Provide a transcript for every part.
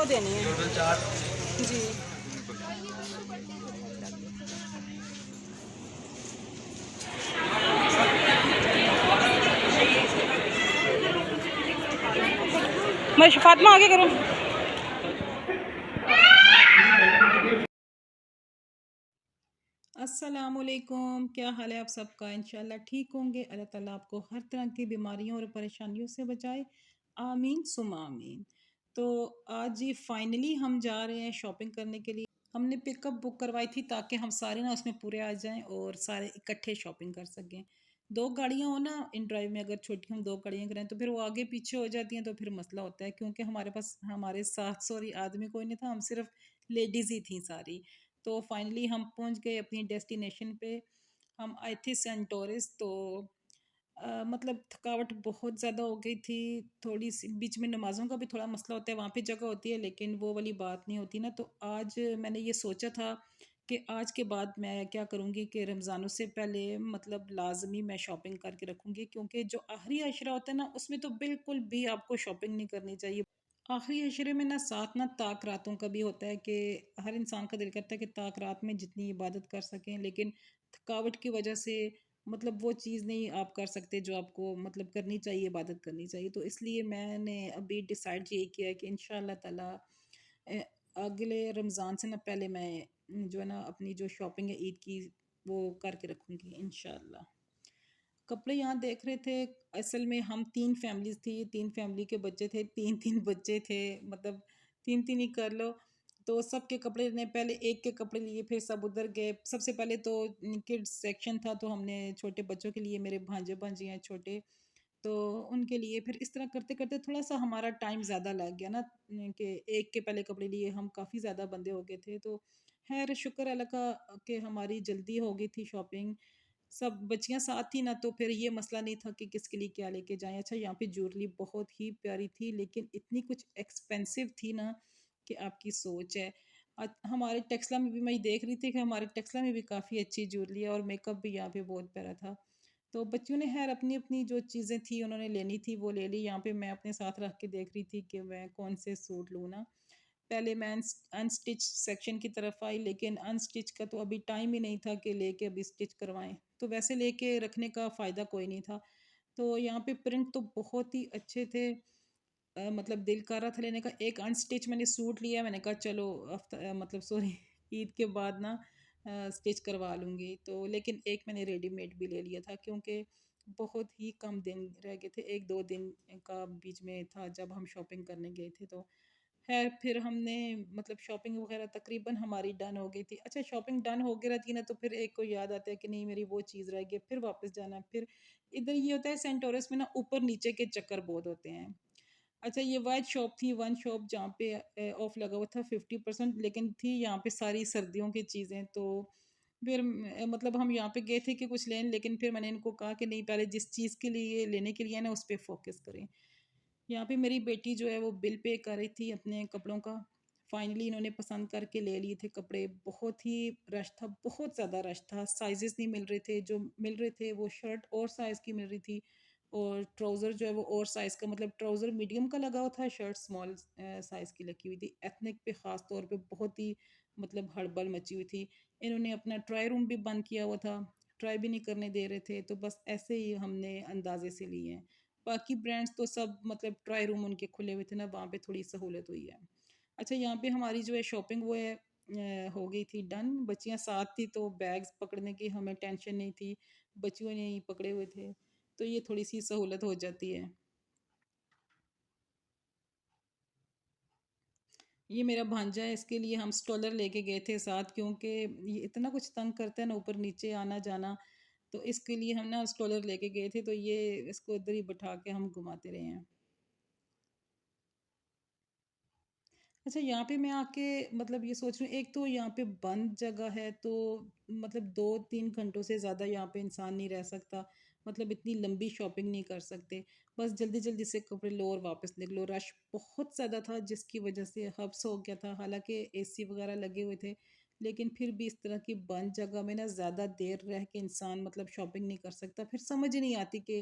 دینے ہیں جی. میں فاطمہ آگے کروں. السلام علیکم، کیا حال ہے آپ سب کا؟ انشاءاللہ ٹھیک ہوں گے. اللہ تعالیٰ آپ کو ہر طرح کی بیماریوں اور پریشانیوں سے بچائے، آمین ثم آمین. تو آج جی فائنلی ہم جا رہے ہیں شاپنگ کرنے کے لیے. ہم نے پک اپ بک کروائی تھی تاکہ ہم سارے نا اس میں پورے آ جائیں اور سارے اکٹھے شاپنگ کر سکیں. دو گاڑیاں ہو نا ان ڈرائیو میں، اگر چھوٹی ہم دو گاڑیاں کریں تو پھر وہ آگے پیچھے ہو جاتی ہیں تو پھر مسئلہ ہوتا ہے، کیونکہ ہمارے پاس ہمارے ساتھ سوری آدمی کوئی نہیں تھا، ہم صرف لیڈیز ہی تھیں ساری. تو فائنلی ہم پہنچ گئے اپنی ڈیسٹینیشن پہ. ہم آئے تھے سینٹ ٹورس. تو مطلب تھکاوٹ بہت زیادہ ہو گئی تھی، تھوڑی سی بیچ میں نمازوں کا بھی تھوڑا مسئلہ ہوتا ہے، وہاں پہ جگہ ہوتی ہے لیکن وہ والی بات نہیں ہوتی نا. تو آج میں نے یہ سوچا تھا کہ آج کے بعد میں کیا کروں گی کہ رمضانوں سے پہلے مطلب لازمی میں شاپنگ کر کے رکھوں گی، کیونکہ جو آخری عشرہ ہوتا ہے نا اس میں تو بالکل بھی آپ کو شاپنگ نہیں کرنی چاہیے. آخری عشرے میں نا ساتھ نا طاق راتوں کا بھی ہوتا ہے کہ ہر انسان کا دل کرتا ہے کہ طاق رات میں جتنی عبادت کر سکیں، لیکن تھکاوٹ کی وجہ سے مطلب وہ چیز نہیں آپ کر سکتے جو آپ کو مطلب کرنی چاہیے، عبادت کرنی چاہیے. تو اس لیے میں نے ابھی ڈیسائیڈ یہ کیا ہے کہ انشاءاللہ تعالی اگلے رمضان سے نہ پہلے میں جو ہے نا اپنی جو شاپنگ ہے عید کی وہ کر کے رکھوں گی انشاءاللہ. کپڑے یہاں دیکھ رہے تھے. اصل میں ہم 3 فیملیز تھی، 3 فیملی کے بچے تھے، 3 بچے تھے، مطلب 3 ہی کر لو. تو سب کے کپڑے نے پہلے ایک کے کپڑے لیے، پھر سب ادھر گئے. سب سے پہلے تو کڈز سیکشن تھا تو ہم نے چھوٹے بچوں کے لیے، میرے بھانجے بھانجی ہیں چھوٹے، تو ان کے لیے. پھر اس طرح کرتے کرتے تھوڑا سا ہمارا ٹائم زیادہ لگ گیا نا، کہ ایک کے پہلے کپڑے لیے ہم کافی زیادہ بندے ہو گئے تھے. تو خیر شکر اللہ کا کہ ہماری جلدی ہو گئی تھی شاپنگ. سب بچیاں ساتھ تھی نا تو پھر یہ مسئلہ نہیں تھا کہ کس کے لیے کیا لے کے جائیں. اچھا یہاں پہ جویلری بہت ہی پیاری تھی لیکن اتنی کچھ ایکسپینسو تھی نا کہ آپ کی سوچ ہے. ہمارے ٹیکسلا میں بھی میں دیکھ رہی تھی کہ ہمارے ٹیکسلا میں بھی کافی اچھی جویلری ہے اور میک اپ بھی یہاں پہ بہت پیارا تھا. تو بچیوں نے خیر اپنی اپنی جو چیزیں تھی انہوں نے لینی تھی وہ لے لی. یہاں پہ میں اپنے ساتھ رکھ کے دیکھ رہی تھی کہ میں کون سے سوٹ لوں نا. پہلے میں انسٹچ سیکشن کی طرف آئی لیکن انسٹچ کا تو ابھی ٹائم ہی نہیں تھا کہ لے کے ابھی اسٹچ کروائیں، تو ویسے لے کے رکھنے کا فائدہ کوئی نہیں تھا. تو یہاں پہ پرنٹ تو بہت ہی اچھے تھے، مطلب دل کر رہا تھا لینے کا. ایک انسٹچ میں نے سوٹ لیا، میں نے کہا چلو مطلب سوری عید کے بعد نا اسٹچ کروا لوں گی. تو لیکن ایک میں نے ریڈی میڈ بھی لے لیا تھا کیونکہ بہت ہی کم دن رہ گئے تھے، 1-2 دن کا بیچ میں تھا جب ہم شاپنگ کرنے گئے تھے. تو خیر پھر ہم نے مطلب شاپنگ وغیرہ تقریباً ہماری ڈن ہو گئی تھی. اچھا شاپنگ ڈن ہو گئی رہتی ہے نا تو پھر ایک کو یاد آتا ہے کہ نہیں میری وہ چیز رہ گئی، پھر واپس جانا ہے. پھر ادھر یہ ہوتا ہے سینٹورس میں نا اوپر نیچے کے چکر بہت ہوتے ہیں. اچھا یہ وائٹ شاپ تھی، ون شاپ جہاں پہ آف لگا ہوا تھا 50%، لیکن تھی یہاں پہ ساری سردیوں کی چیزیں. تو پھر مطلب ہم یہاں پہ گئے تھے کہ کچھ لیں، لیکن پھر میں نے ان کو کہا کہ نہیں پہلے جس چیز کے لیے لینے کے لیے نا اس پہ فوکس کریں. یہاں پہ میری بیٹی جو ہے وہ بل پے کر رہی تھی اپنے کپڑوں کا. فائنلی انہوں نے پسند کر کے لے لیے تھے کپڑے. بہت ہی رش تھا، بہت زیادہ رش تھا. سائزز نہیں مل رہے تھے، جو مل رہے تھے وہ شرٹ اور سائز کی مل رہی تھی اور ٹراؤزر جو ہے وہ اور سائز کا، مطلب ٹراؤزر میڈیم کا لگا ہوا تھا، شرٹ سمال سائز کی لگی ہوئی تھی. ایتھنک پہ خاص طور پہ بہت ہی مطلب ہڑبل مچی ہوئی تھی. انہوں نے اپنا ٹرائی روم بھی بند کیا ہوا تھا، ٹرائی بھی نہیں کرنے دے رہے تھے. تو بس ایسے ہی ہم نے اندازے سے لیے ہیں. باقی برانڈس تو سب مطلب ٹرائی روم ان کے کھلے ہوئے تھے نا، وہاں پہ تھوڑی سہولت ہوئی ہے. اچھا یہاں پہ ہماری جو ہے شاپنگ وہ ہے ہو گئی تھی ڈن. بچیاں ساتھ تھی تو بیگز پکڑنے کی ہمیں ٹینشن نہیں تھی، بچیوں نے ہی پکڑے ہوئے تھے تو یہ تھوڑی سی سہولت ہو جاتی ہے. یہ میرا بھانجا ہے، اس کے لیے ہم سٹرولر لے کے گئے تھے ساتھ، کیونکہ یہ اتنا کچھ تنگ کرتا ہے نا اوپر نیچے آنا جانا. تو اس کے لیے ہم نا سٹرولر لے کے گئے تھے تو یہ اس کو ادھر ہی بٹھا کے ہم گھماتے رہے ہیں. اچھا یہاں پہ میں آ کے مطلب یہ سوچ رہی ہوں، ایک تو یہاں پہ بند جگہ ہے تو مطلب 2-3 گھنٹوں سے زیادہ یہاں پہ انسان نہیں رہ سکتا، مطلب اتنی لمبی شاپنگ نہیں کر سکتے. بس جلدی جلدی سے کپڑے لو اور واپس نکلو. رش بہت زیادہ تھا جس کی وجہ سے حبس ہو گیا تھا، حالانکہ اے سی وغیرہ لگے ہوئے تھے لیکن پھر بھی اس طرح کی بند جگہ میں نا زیادہ دیر رہ کے انسان مطلب شاپنگ نہیں کر سکتا. پھر سمجھ نہیں آتی کہ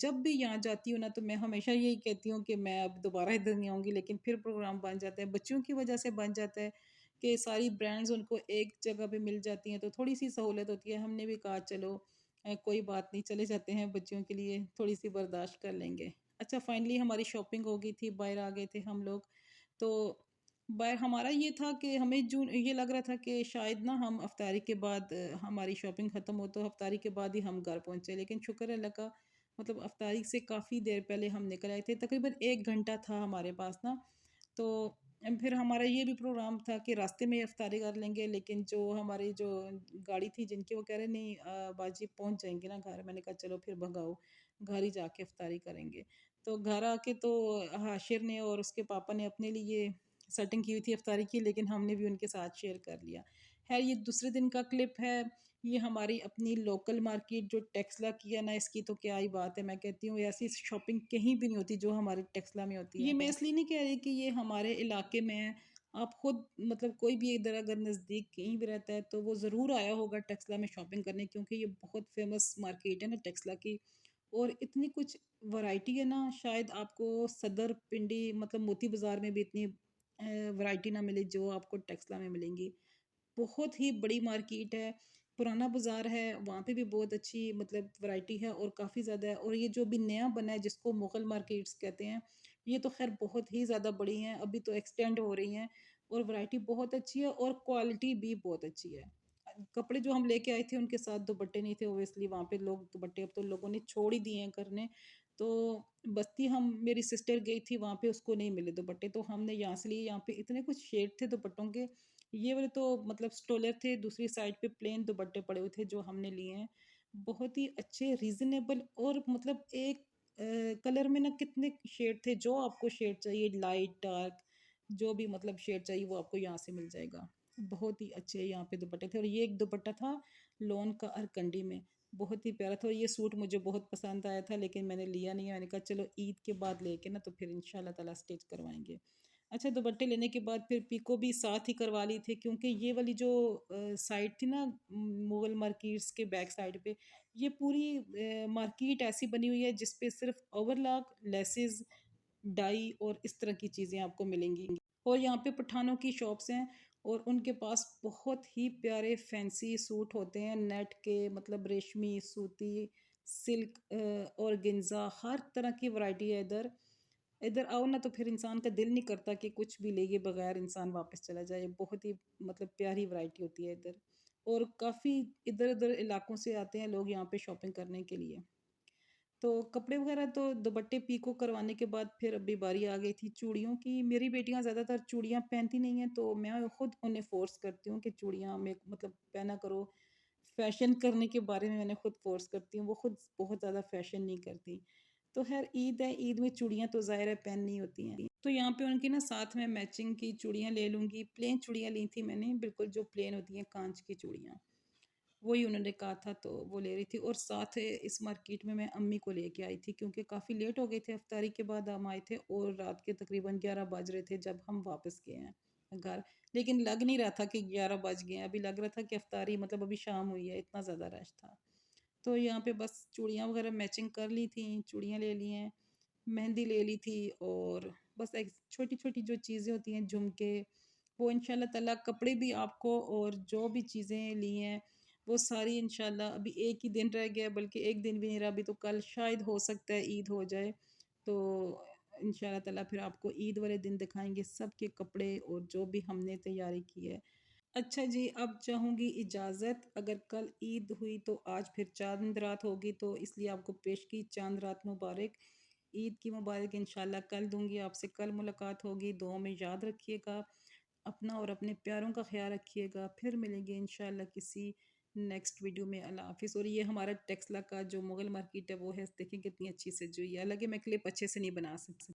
جب بھی یہاں جاتی ہوں نا تو میں ہمیشہ یہی کہتی ہوں کہ میں اب دوبارہ ادھر نہیں آؤں گی، لیکن پھر پروگرام بن جاتا ہے بچوں کی وجہ سے، بن جاتا ہے کہ ساری برانڈز ان کو ایک جگہ پہ مل جاتی ہیں تو تھوڑی سی سہولت ہوتی ہے. ہم نے بھی کہا چلو کوئی بات نہیں، چلے جاتے ہیں بچوں کے لیے، تھوڑی سی برداشت کر لیں گے. اچھا فائنلی ہماری شاپنگ ہو گئی تھی، باہر آ گئے تھے ہم لوگ. تو باہر ہمارا یہ تھا کہ ہمیں جو یہ لگ رہا تھا کہ شاید نا ہم افطاری کے بعد ہماری شاپنگ ختم ہو تو افطاری کے بعد ہی ہم گھر پہنچے، لیکن شکر ہے اللہ کا، مطلب افطاری سے کافی دیر پہلے ہم نکل آئے تھے، تقریباً 1 گھنٹہ تھا ہمارے پاس نا. تو پھر ہمارا یہ بھی پروگرام تھا کہ راستے میں افطاری کر لیں گے، لیکن جو ہماری جو گاڑی تھی جن کی، وہ کہہ رہے نہیں باجی پہنچ جائیں گے نا گھر. میں نے کہا چلو پھر بھگاؤ، گھر ہی جا کے افطاری کریں گے. تو گھر آ کے تو حاشر نے اور اس کے پاپا نے اپنے لیے سیٹنگ کی ہوئی تھی افطاری کی، لیکن ہم نے بھی ان کے ساتھ شیئر کر لیا. خیر یہ دوسرے دن کا کلپ ہے. یہ ہماری اپنی لوکل مارکیٹ جو ٹیکسلا کی ہے نا، اس کی تو کیا ہی بات ہے. میں کہتی ہوں ایسی شاپنگ کہیں بھی نہیں ہوتی جو ہماری ٹیکسلا میں ہوتی ہے. یہ میں اس لیے نہیں کہہ رہی کہ یہ ہمارے علاقے میں ہے، آپ خود مطلب کوئی بھی ادھر اگر نزدیک کہیں بھی رہتا ہے تو وہ ضرور آیا ہوگا ٹیکسلا میں شاپنگ کرنے، کیونکہ یہ بہت فیمس مارکیٹ ہے نا ٹیکسلا کی. اور اتنی کچھ ورائٹی ہے نا، شاید آپ کو صدر پنڈی مطلب موتی بازار میں بھی اتنی ورائٹی نہ ملے جو آپ کو ٹیکسلا میں ملیں گی. بہت ہی بڑی مارکیٹ ہے، پرانا بازار ہے، وہاں پہ بھی بہت اچھی مطلب ورائٹی ہے اور کافی زیادہ ہے. اور یہ جو بھی نیا بنا ہے جس کو مغل مارکیٹس کہتے ہیں، یہ تو خیر بہت ہی زیادہ بڑی ہیں، ابھی تو ایکسٹینڈ ہو رہی ہیں، اور ورائٹی بہت اچھی ہے اور کوالٹی بھی بہت اچھی ہے. کپڑے جو ہم لے کے آئے تھے ان کے ساتھ دوپٹے نہیں تھے، اویسلی وہاں پہ لوگ دوپٹے اب تو لوگوں نے چھوڑ ہی دیے ہیں کرنے. تو بستی ہم میری سسٹر گئی تھی وہاں پہ، اس کو نہیں ملے دوپٹے، تو ہم نے یہاں سے لیے. یہاں پہ اتنے کچھ شیڈ تھے دوپٹوں کے، یہ والے تو مطلب سٹولر تھے، دوسری سائڈ پہ پلین دوپٹے پڑے ہوئے تھے جو ہم نے لیے ہیں. بہت ہی اچھے ریزنیبل، اور مطلب ایک کلر میں نا کتنے شیڈ تھے، جو آپ کو شیڈ چاہیے لائٹ ڈارک، جو بھی مطلب شیڈ چاہیے وہ آپ کو یہاں سے مل جائے گا. بہت ہی اچھے یہاں پہ دوپٹے تھے. اور یہ ایک دوپٹہ تھا لون کا ارکنڈی میں، بہت ہی پیارا تھا. اور یہ سوٹ مجھے بہت پسند آیا تھا لیکن میں نے لیا نہیں ہے. میں نے کہا چلو عید کے بعد لے کے نا تو پھر انشاءاللہ تعالیٰ اسٹچ کروائیں گے. اچھا دوپٹے لینے کے بعد پھر پیکو بھی ساتھ ہی کروا لی تھی، کیونکہ یہ والی جو سائڈ تھی نا مغل مارکیٹس کے بیک سائڈ پہ، یہ پوری مارکیٹ ایسی بنی ہوئی ہے جس پہ صرف اوور لاک، لیسز، ڈائی اور اس طرح کی چیزیں آپ کو ملیں گی. اور یہاں پہ پٹھانوں کی شاپس ہیں اور ان کے پاس بہت ہی پیارے فینسی سوٹ ہوتے ہیں نیٹ کے، مطلب ریشمی، سوتی، سلک اور گنزا، ہر طرح کی ورائٹی ہے ادھر. ادھر آؤ نا تو پھر انسان کا دل نہیں کرتا کہ کچھ بھی لے کے بغیر انسان واپس چلا جائے. بہت ہی مطلب پیاری ورائٹی ہوتی ہے ادھر، اور کافی ادھر ادھر علاقوں سے آتے ہیں لوگ یہاں پہ شاپنگ کرنے کے لیے. تو کپڑے وغیرہ تو دوپٹے پیکو کروانے کے بعد پھر ابھی باری آ گئی تھی چوڑیوں کی. میری بیٹیاں زیادہ تر چوڑیاں پہنتی نہیں ہیں، تو میں خود انہیں فورس کرتی ہوں کہ چوڑیاں میں مطلب پہنا کرو. فیشن کرنے کے بارے میں نے خود فورس کرتی ہوں، وہ خود بہت زیادہ فیشن نہیں کرتی. تو خیر عید ہے، عید میں چوڑیاں تو ظاہر ہے پہننی ہوتی ہیں. تو یہاں پہ ان کی نا ساتھ میں میچنگ کی چوڑیاں لے لوں گی. پلین چوڑیاں لی تھی میں نے، بالکل جو پلین ہوتی ہیں کانچ کی چوڑیاں، وہی انہوں نے کہا تھا تو وہ لے رہی تھی. اور ساتھ اس مارکیٹ میں امی کو لے کے آئی تھی کیونکہ کافی لیٹ ہو گئے تھے. افطاری کے بعد ہم آئے تھے اور رات کے تقریباً 11 بج رہے تھے جب ہم واپس گئے ہیں گھر. لیکن لگ نہیں رہا تھا کہ 11 بج گئے ہیں، ابھی لگ رہا تھا کہ افطاری مطلب ابھی شام ہوئی ہے، اتنا زیادہ رش تھا. تو یہاں پہ بس چوڑیاں وغیرہ میچنگ کر لی تھیں، چوڑیاں لے لی ہیں، مہندی لے لی تھی، اور بس ایک چھوٹی چھوٹی جو چیزیں ہوتی ہیں جھمکے، وہ انشاءاللہ تعالیٰ. کپڑے بھی آپ کو اور جو بھی چیزیں لی ہیں وہ ساری انشاءاللہ. ابھی ایک ہی دن رہ گیا، بلکہ ایک دن بھی نہیں رہا ابھی، تو کل شاید ہو سکتا ہے عید ہو جائے. تو انشاءاللہ تعالیٰ پھر آپ کو عید والے دن دکھائیں گے سب کے کپڑے اور جو بھی ہم نے تیاری کی ہے. اچھا جی، اب چاہوں گی اجازت. اگر کل عید ہوئی تو آج پھر چاند رات ہوگی، تو اس لیے آپ کو پیش کی چاند رات مبارک. عید کی مبارک انشاءاللہ کل دوں گی آپ سے، کل ملاقات ہوگی. دعاؤں میں یاد رکھیے گا اپنا اور اپنے پیاروں کا خیال رکھیے گا. پھر ملیں گے انشاءاللہ کسی نیکسٹ ویڈیو میں. اللہ حافظ. اور یہ ہمارا ٹیکسلا کا جو مغل مارکیٹ ہے وہ ہے، دیکھیں کتنی اچھی سے جو یہ الگ ہے. میں کلپ اچھے سے نہیں بنا سکتی.